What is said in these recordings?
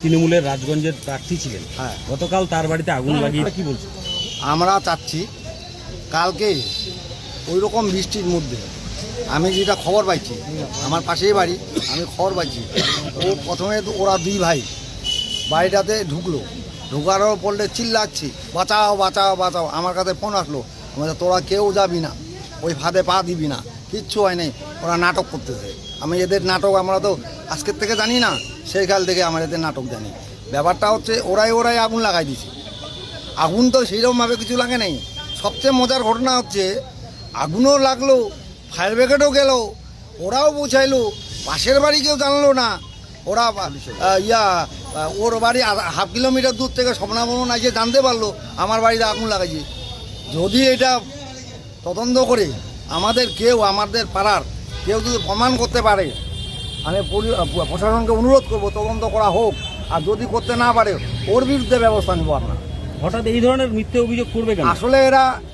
তৃণমূলের রাজগঞ্জের প্রার্থী ছিলেন, হ্যাঁ, গতকাল তার বাড়িতে আগুন লাগিয়ে কি বলছেন? আমরা চাচ্ছি কালকে ওই রকম বৃষ্টির মধ্যে আমি যেটা খবর পাইছি, আমার পাশেই বাড়ি, আমি খবর পাইছি ও প্রথমে তো ওরা দুই ভাই বাড়িটাতে ঢুকলো, ঢুকানোর পড়লে চিল্লাচ্ছি বাঁচাও বাঁচাও বাঁচাও। আমার কাছে ফোন আসলো, আমাদের তোরা কেউ যাবি না, ওই ফাঁদে পা দিবি না, কিচ্ছু হয় নাই। ওরা নাটক করতেছে। আমি এদের নাটক আমরা তো আজকের থেকে জানি না, সেই কাল থেকে আমরা এদের নাটক জানি। ব্যাপারটা হচ্ছে ওরাই আগুন লাগাই দিছে। আগুন তো সেইরকমভাবে কিছু লাগে নাই। সবচেয়ে মজার ঘটনা হচ্ছে আগুনও লাগলো, ফায়ার ব্রিগেডও গেল, ওরাও পৌঁছাইলো, পাশের বাড়ি কেউ জানলো না। ওরা ওর বাড়ি হাফ কিলোমিটার দূর থেকে স্বপ্নাবন এসে জানতে পারলো আমার বাড়িতে আগুন লাগাইছে। যদি এটা তদন্ত করে আমাদের পাড়ার কেউ যদি প্রমাণ করতে পারে, আমি প্রশাসনকে অনুরোধ করবো তদন্ত করা হোক। আর যদি করতে না পারে ওর বিরুদ্ধে ব্যবস্থা নেবো আমরা। হঠাৎ এই ধরনের মিথ্যে অভিযোগ করবে কেন? আসলে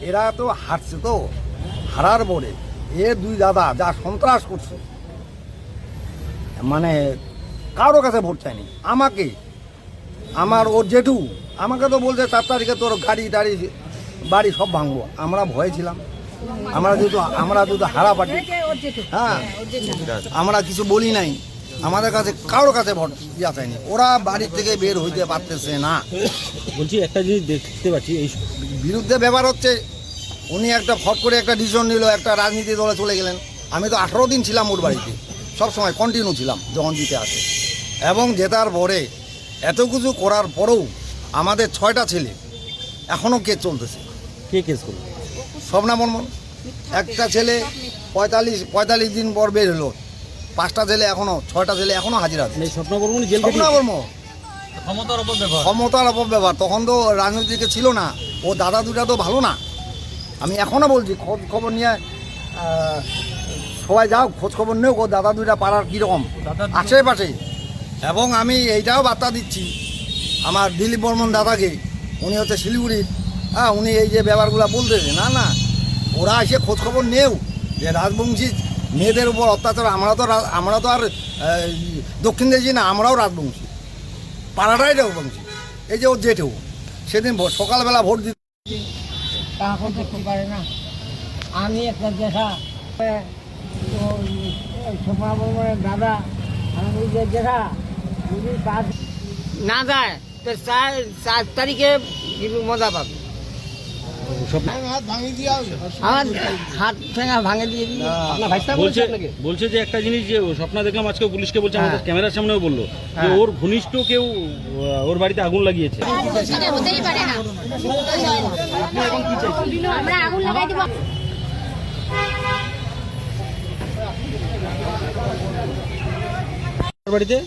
এরা তো হারছে, তো হারার পরে দুই দাদা যা সন্ত্রাস করছে, মানে কারো কাছে ভোট চায়নি। ওর জেঠু আমাকে তো বলছে 4 তারিখে তোর গাড়ি টাড়ি বাড়ি সব ভাঙবো। আমরা ভয়ে ছিলাম, আমরা যেহেতু হারা পার্টি, হ্যাঁ, আমরা কিছু বলি নাই। আমাদের কাছে কারোর কাছে ভোট ইয়া চায়নি। ওরা বাড়ির থেকে বের হইতে পারতেছে না। বলছি একটা জিনিস দেখতে পাচ্ছি, এই বিরুদ্ধে ব্যাপার হচ্ছে উনি একটা ফট করে একটা ডিসিশন নিল, একটা রাজনীতি দলে চলে গেলেন। আমি তো 18 দিন ছিলাম ওর বাড়িতে, সব সময় কন্টিনিউ ছিলাম যখন জিতে আসে। এবং জেতার পরে এত কিছু করার পরেও আমাদের 6টা ছেলে এখনও কেস চলতেছে। কে কেস করবে? স্বপ্না বর্মন, একটা ছেলে 45 দিন পর বের হলো, 5টা ছেলে এখনও, 6টা ছেলে এখনও হাজির আছে। স্বপ্না বর্মন জেল ক্ষমতার অপব্যবহার। তখন তো রাজনীতিকে ছিল না, ও দাদা দুটা তো ভালো না। আমি এখনও বলছি খোঁজ খবর নিয়ে সবাই যাও, খোঁজ খবর নেও ও দাদা দুইটা পাড়ার কীরকম আশেপাশে। এবং আমি এইটাও বার্তা দিচ্ছি আমার দিলীপ বর্মন দাদাকে, উনি হচ্ছে শিলিগুড়ির, হ্যাঁ, উনি এই যে ব্যাপারগুলো বলতেছে, না ওরা এসে খোঁজ খবর নেও যে রাজবংশী মেয়েদের উপর অত্যাচার। আমরা তো আর দক্ষিণ দেশি না, আমরাও রাজবংশী, পাড়াটাই রাজবংশী। এই যে ওর জেঠেও সেদিন সকালবেলা ভোট দিতে এখন দেখতে পারে না। আমি একটা দেখা সোমা বর্মনের দাদা, আমি দেখা যদি কাজ না যায় তো 4 তারিখে কিন্তু মজা পাবে। আমার হাত ফেঙা ভাঙে দিয়ে বলছে যে একটা জিনিস, যে স্বপ্না দেখলাম আজকে পুলিশকে বলছে, আমাদের ক্যামেরার সামনেও বললো যে ওর ঘনিষ্ঠ কেউ ওর বাড়িতে আগুন লাগিয়েছে। বাড়িতে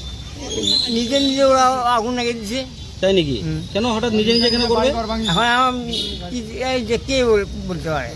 নিজে ওরা আগুন লাগিয়ে দিছে। তাই নাকি? কেন হঠাৎ নিজে কেন করবে? এখন এই যে কে বলতে পারে?